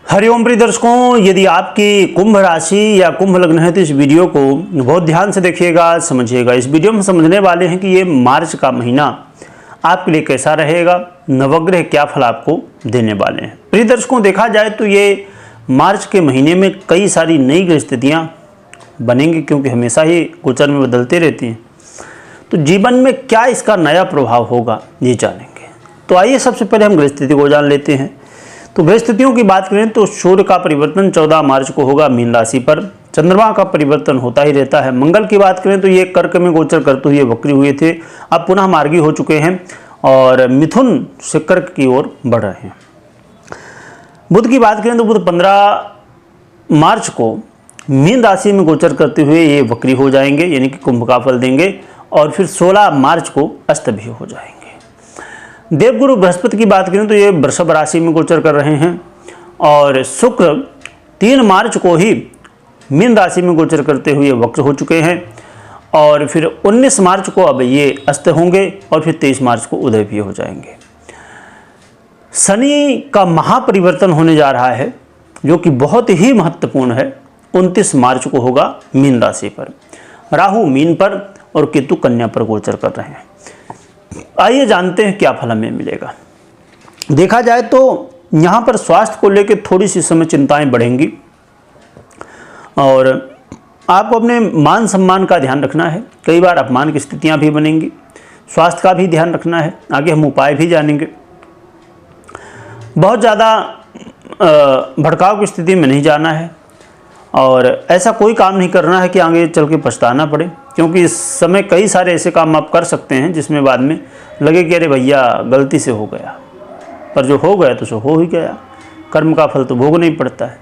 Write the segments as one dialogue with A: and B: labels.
A: हरिओम प्रिय दर्शकों, यदि आपकी कुंभ राशि या कुंभ लग्न है तो इस वीडियो को बहुत ध्यान से देखिएगा, समझिएगा। इस वीडियो में समझने वाले हैं कि ये मार्च का महीना आपके लिए कैसा रहेगा, नवग्रह क्या फल आपको देने वाले हैं। प्रिय दर्शकों, देखा जाए तो ये मार्च के महीने में कई सारी नई ग्रह स्थितियाँ बनेंगी, क्योंकि हमेशा ही गोचर में बदलते रहती हैं। तो जीवन में क्या इसका नया प्रभाव होगा ये जानेंगे। तो आइए सबसे पहले हम ग्रह स्थिति को जान लेते हैं। तो ग्रह स्थितियों की बात करें तो सूर्य का परिवर्तन 14 मार्च को होगा मीन राशि पर। चंद्रमा का परिवर्तन होता ही रहता है। मंगल की बात करें तो ये कर्क में गोचर करते हुए वक्री हुए थे, अब पुनः मार्गी हो चुके हैं और मिथुन से कर्क की ओर बढ़ रहे हैं। बुध की बात करें तो बुध 15 मार्च को मीन राशि में गोचर करते हुए ये वक्री हो जाएंगे, यानी कि कुंभ का फल देंगे, और फिर 16 मार्च को अस्त भी हो जाएंगे। देवगुरु बृहस्पति की बात करें तो ये वृषभ राशि में गोचर कर रहे हैं और शुक्र 3 मार्च को ही मीन राशि में गोचर करते हुए वक्र हो चुके हैं और फिर 19 मार्च को अब ये अस्त होंगे और फिर 23 मार्च को उदय भी हो जाएंगे। शनि का महापरिवर्तन होने जा रहा है जो कि बहुत ही महत्वपूर्ण है। 29 मार्च को होगा मीन राशि पर। राहु मीन पर और केतु कन्या पर गोचर कर रहे हैं। आइए जानते हैं क्या फल हमें मिलेगा। देखा जाए तो यहाँ पर स्वास्थ्य को लेकर थोड़ी सी समय चिंताएं बढ़ेंगी और आपको अपने मान सम्मान का ध्यान रखना है। कई बार अपमान की स्थितियां भी बनेंगी, स्वास्थ्य का भी ध्यान रखना है। आगे हम उपाय भी जानेंगे। बहुत ज़्यादा भड़काव की स्थिति में नहीं जाना है और ऐसा कोई काम नहीं करना है कि आगे चल के पछताना पड़े, क्योंकि इस समय कई सारे ऐसे काम आप कर सकते हैं जिसमें बाद में लगे कि अरे भैया गलती से हो गया, पर जो हो गया तो सो हो ही गया। कर्म का फल तो भोगना ही पड़ता है।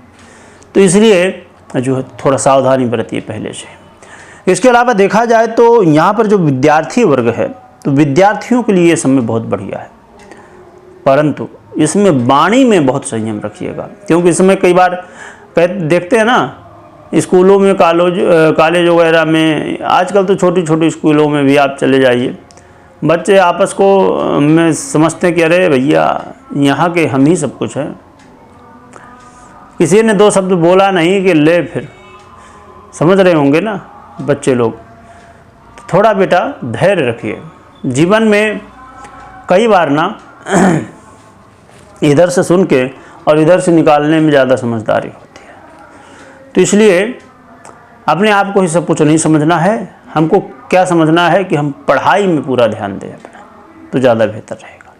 A: तो इसलिए जो है थोड़ा सावधानी बरतिए पहले से। इसके अलावा देखा जाए तो यहाँ पर जो विद्यार्थी वर्ग है तो विद्यार्थियों के लिए ये समय बहुत बढ़िया है, परंतु इसमें वाणी में बहुत संयम रखिएगा, क्योंकि इस समय कई बार देखते हैं ना स्कूलों में, कॉलेज वगैरह में, आजकल तो छोटी छोटी स्कूलों में भी आप चले जाइए, बच्चे आपस को में समझते हैं कि अरे भैया यहाँ के हम ही सब कुछ हैं। किसी ने 2 शब्द बोला नहीं कि ले, फिर समझ रहे होंगे ना बच्चे लोग। थोड़ा बेटा धैर्य रखिए। जीवन में कई बार ना इधर से सुन के और इधर से निकालने में ज़्यादा समझदारी होती है। तो इसलिए अपने आप को ही सब कुछ नहीं समझना है। हमको क्या समझना है कि हम पढ़ाई में पूरा ध्यान दें अपना, तो ज़्यादा बेहतर रहेगा।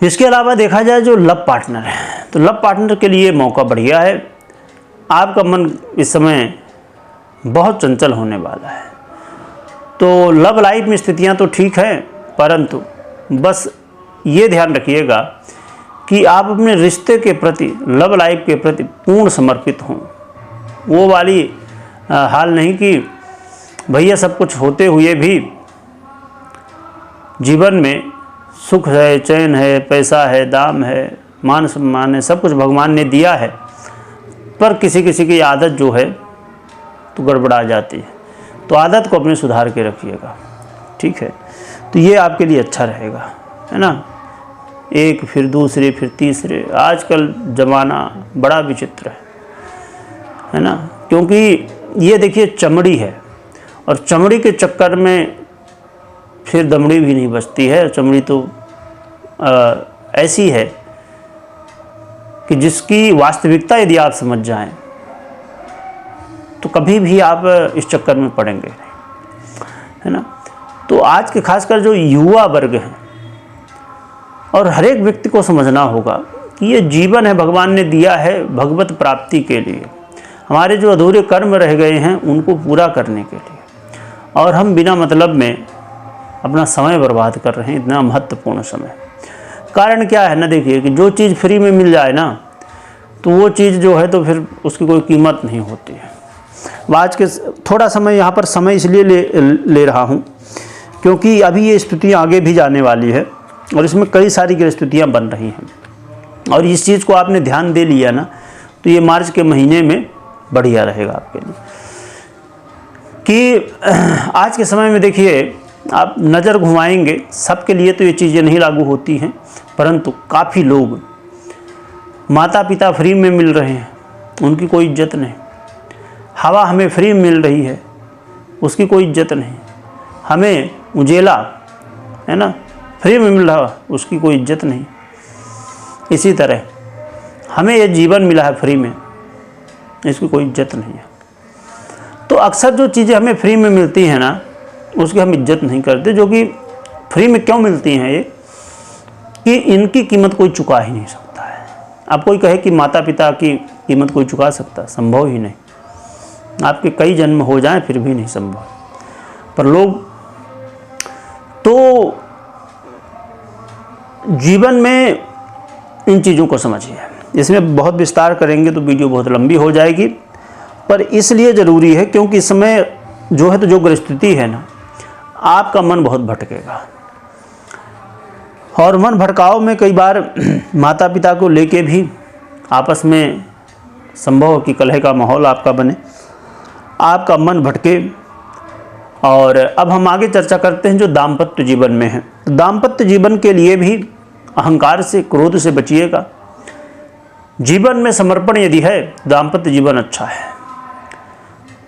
A: इसके अलावा देखा जाए जो लव पार्टनर है तो लव पार्टनर के लिए मौका बढ़िया है। आपका मन इस समय बहुत चंचल होने वाला है। तो लव लाइफ में स्थितियाँ तो ठीक हैं, परंतु बस ये ध्यान रखिएगा कि आप अपने रिश्ते के प्रति, लव लाइफ के प्रति पूर्ण समर्पित हों। वो वाली हाल नहीं कि भैया सब कुछ होते हुए भी जीवन में सुख है, चैन है, पैसा है, दाम है, मान सम्मान है, सब कुछ भगवान ने दिया है, पर किसी किसी की आदत जो है तो गड़बड़ा जाती है। तो आदत को अपने सुधार के रखिएगा, ठीक है। तो ये आपके लिए अच्छा रहेगा, है ना। एक फिर दूसरे फिर तीसरे, आजकल ज़माना बड़ा विचित्र है ना, क्योंकि ये देखिए चमड़ी है और चमड़ी के चक्कर में फिर दमड़ी भी नहीं बचती है। चमड़ी तो ऐसी है कि जिसकी वास्तविकता यदि आप समझ जाएं तो कभी भी आप इस चक्कर में पड़ेंगे नहीं, है ना। तो आज के खासकर जो युवा वर्ग हैं और हर एक व्यक्ति को समझना होगा कि ये जीवन है, भगवान ने दिया है भगवत प्राप्ति के लिए। हमारे जो अधूरे कर्म रह गए हैं उनको पूरा करने के लिए, और हम बिना मतलब में अपना समय बर्बाद कर रहे हैं, इतना महत्वपूर्ण समय। कारण क्या है ना, देखिए कि जो चीज़ फ्री में मिल जाए ना तो वो चीज़ जो है तो फिर उसकी कोई कीमत नहीं होती है। आज के थोड़ा समय यहाँ पर समय इसलिए ले रहा हूँ क्योंकि अभी ये स्थितियाँ आगे भी जाने वाली है और इसमें कई सारी ग्रस्थितियाँ बन रही हैं, और इस चीज़ को आपने ध्यान दे लिया ना तो ये मार्च के महीने में बढ़िया रहेगा आपके लिए। कि आज के समय में देखिए आप नज़र घुमाएंगे, सबके लिए तो ये चीज़ें नहीं लागू होती हैं, परंतु काफ़ी लोग माता पिता फ्री में मिल रहे हैं, उनकी कोई इज्जत नहीं। हवा हमें फ्री में मिल रही है, उसकी कोई इज्जत नहीं। हमें उजेला है ना फ्री में मिल रहा, उसकी कोई इज्जत नहीं। इसी तरह हमें ये जीवन मिला है फ्री में, इसकी कोई इज्जत नहीं है। तो अक्सर जो चीज़ें हमें फ्री में मिलती हैं ना, उसकी हम इज्जत नहीं करते। जो कि फ्री में क्यों मिलती हैं ये, कि इनकी कीमत कोई चुका ही नहीं सकता है। अब कोई कहे कि माता पिता की कीमत कोई चुका सकता है, संभव ही नहीं। आपके कई जन्म हो जाएं फिर भी नहीं संभव। पर लोग तो जीवन में इन चीज़ों को समझिए। इसमें बहुत विस्तार करेंगे तो वीडियो बहुत लंबी हो जाएगी, पर इसलिए ज़रूरी है क्योंकि इस समय जो है तो जो परिस्थिति है ना, आपका मन बहुत भटकेगा। और मन भटकाव में कई बार माता पिता को लेके भी आपस में संभव हो कि कलह का माहौल आपका बने, आपका मन भटके। और अब हम आगे चर्चा करते हैं जो दाम्पत्य जीवन में है। तो दाम्पत्य जीवन के लिए भी अहंकार से, क्रोध से बचिएगा। जीवन में समर्पण यदि है, दाम्पत्य जीवन अच्छा है।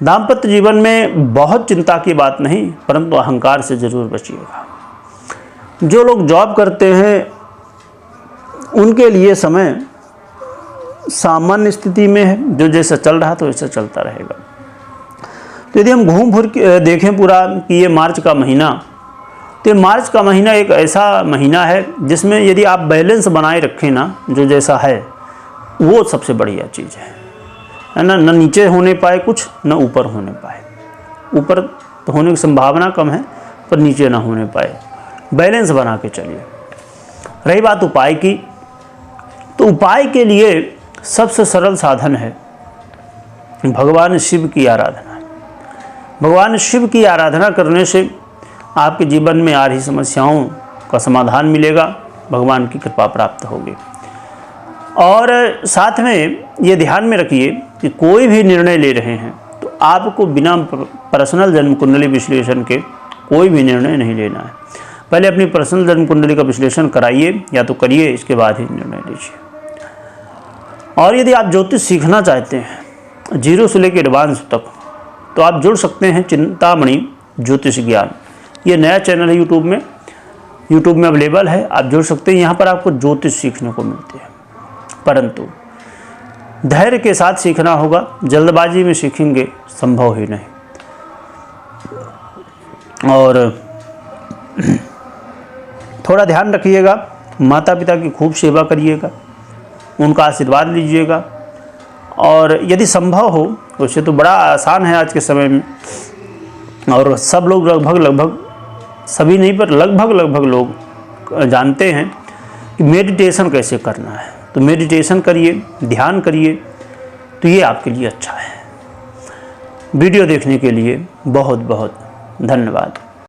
A: दाम्पत्य जीवन में बहुत चिंता की बात नहीं, परंतु अहंकार से ज़रूर बचिएगा। जो लोग जॉब करते हैं उनके लिए समय सामान्य स्थिति में है, जो जैसा चल रहा तो वैसा चलता रहेगा। तो यदि हम घूम फिर के देखें पूरा कि ये मार्च का महीना, तो मार्च का महीना एक ऐसा महीना है जिसमें यदि आप बैलेंस बनाए रखें ना, जो जैसा है वो सबसे बढ़िया चीज़ है ना। न नीचे होने पाए कुछ, न ऊपर होने पाए। ऊपर तो होने की संभावना कम है, पर नीचे ना होने पाए। बैलेंस बना के चलिए। रही बात उपाय की, तो उपाय के लिए सबसे सरल साधन है भगवान शिव की आराधना। भगवान शिव की आराधना करने से आपके जीवन में आ रही समस्याओं का समाधान मिलेगा, भगवान की कृपा प्राप्त होगी। और साथ में ये ध्यान में रखिए कि कोई भी निर्णय ले रहे हैं तो आपको बिना पर्सनल जन्म कुंडली विश्लेषण के कोई भी निर्णय नहीं लेना है। पहले अपनी पर्सनल जन्म कुंडली का विश्लेषण कराइए या तो करिए, इसके बाद ही निर्णय लीजिए। और यदि आप ज्योतिष सीखना चाहते हैं 0 से लेकर एडवांस तक, तो आप जुड़ सकते हैं चिंतामणि ज्योतिष ज्ञान। ये नया चैनल है यूट्यूब में अवेलेबल है, आप जुड़ सकते हैं। यहाँ पर आपको ज्योतिष सीखने को मिलती है, परंतु धैर्य के साथ सीखना होगा। जल्दबाजी में सीखेंगे संभव ही नहीं। और थोड़ा ध्यान रखिएगा, माता पिता की खूब सेवा करिएगा, उनका आशीर्वाद लीजिएगा। और यदि संभव हो, वैसे तो बड़ा आसान है आज के समय में, और सब लोग लगभग सभी नहीं पर लगभग लोग जानते हैं कि मेडिटेशन कैसे करना है। तो मेडिटेशन करिए, ध्यान करिए, तो ये आपके लिए अच्छा है। वीडियो देखने के लिए बहुत बहुत धन्यवाद।